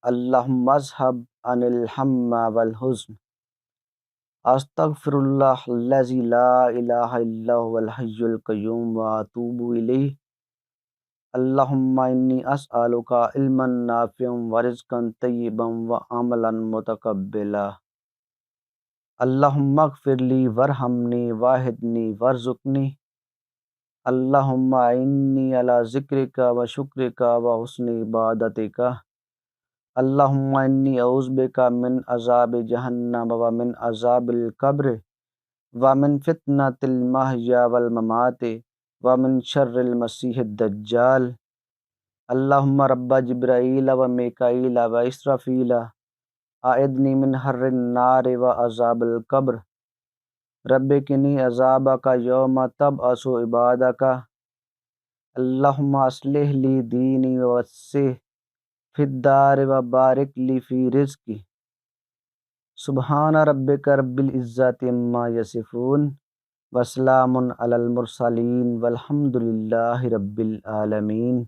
اللہم اذھب عن الہم والحزن، استغفر اللہ الذی لا الہ الا هو الحی القیوم واتوب الیہ۔ اللہم انی اسألک علما نافعا ورزقا طیبا وعملا متقبلا۔ اللہم اغفر لی وارحمنی واہدنی وارزقنی۔ اللہم اعنی علی ذکرک وشکرک وحسن عبادتک۔ اللہم انی اعوذ بک من عذاب جہنم ومن عذاب القبر ومن فتنۃ المحیا والممات ومن شر المسیح الدجال۔ اللہم رب جبرائیل و میکائیل و اسرافیل اعذنی من حر النار وعذاب القبر۔ رب قنی عذابک یوم تبعث عبادک۔ اللہم اصلح لی دینی ووسع فی الدار وبارک لی فی رزقی۔ سبحان ربک رب العزۃ عما یصفون وسلام علی المرسلین والحمد للہ رب العالمین۔